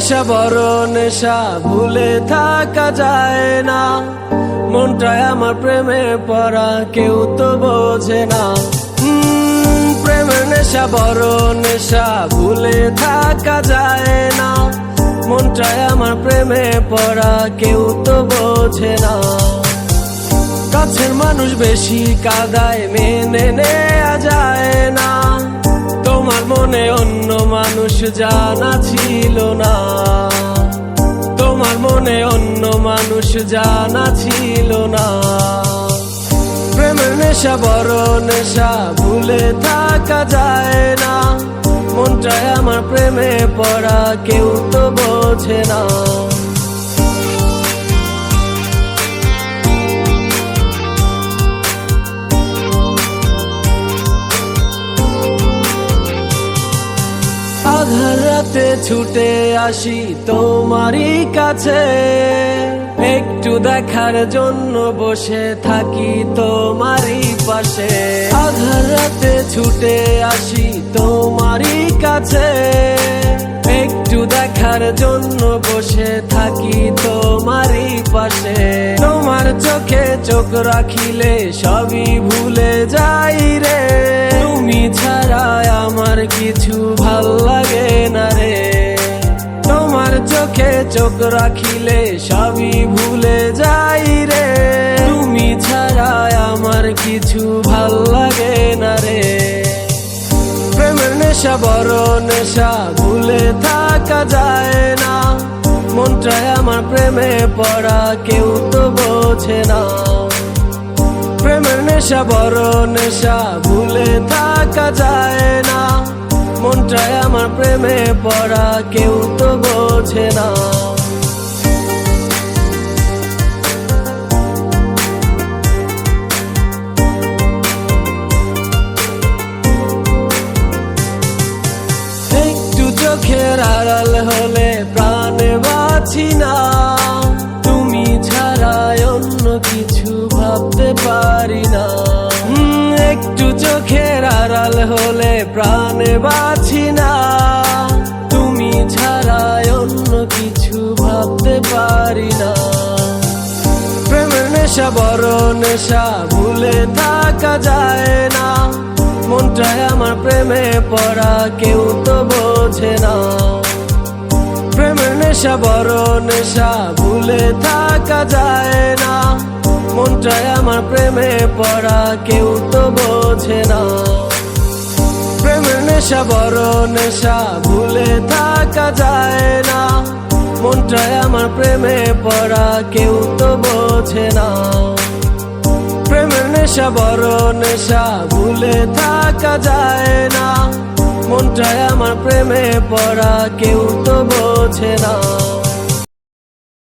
নেশা বড় নেশা, ভুলে থাকা যায় না। মনটায় আমার প্রেমে পড়া, কেউ তো বোঝে না। প্রেমের নেশা বড় নেশা, ভুলে থাকা যায় না। মনটায় আমার প্রেমে পড়া, কেউ তো বোঝে না। কাছের মানুষ বেশি কাঁদায়, মেনে নেয়া যায় না। তোমার মনে অন্য মানুষ জানা ছিল না। তোমার মনে অন্য মানুষ জানা ছিল না। প্রেমের নেশা বড় নেশা, ভুলে থাকা যায় না। মনটায় আমার প্রেমে পড়া, কেউ তো বোঝে না। আধার রাতে ছুটে আসি তোমারই কাছে, একটু দেখার জন্য বসে থাকি তোমারই পাশে। আধার রাতে ছুটে আসি তোমারই কাছে, একটু দেখার জন্য বসে থাকি তোমারই পাশে। তোমার চোখে চোখ রাখিলে সবই ভুলে যাই রে। তুমি ছাড়া আমার কিছু ভাল লাগে না রে। তোমার চোখে চোখ রাখিলে সবই ভুলে যাই রে। তুমি ছাড়া আমার কিছু ভাল লাগে না রে। প্রেমের নেশা বড় নেশা, ভুলে থাকা যায় না। মনটায় আমার প্রেমে পড়া, কেউ তো বোঝে না। প্রেমের নেশা বড় নেশা, ভুলে থাকা যায় না। মনটায় আমার প্রেমে পড়া, কেউ তো বোঝে না। একটু চোখের আড়াল হলে প্রাণে বাঁচি না। তুমি ছাড়া অন্য কিছু ভাবতে পারি না। একটু চোখের আড়াল হলে প্রাণে বাঁচি না। তুমি ছাড়া অন্য কিছু ভাবতে পারি না। প্রেমের নেশা বড় নেশা, ভুলে থাকা যায় না। মনটায় আমার প্রেমে পড়া, কেউ তো বোঝে না। প্রেমের নেশা বড় নেশা, ভুলে থাকা যায় না। মনটায় আমার প্রেমে পড়া, কেউ তো বোঝে না। প্রেমের নেশা বড় নেশা, ভুলে থাকা যায় না। মনটায় আমার প্রেমে পড়া, কেউ তো বোঝে না। প্রেমের নেশা বড় নেশা, ভুলে থাকা যায় না। মনটায় আমার প্রেমে পড়া, কেউ তো বোঝে না।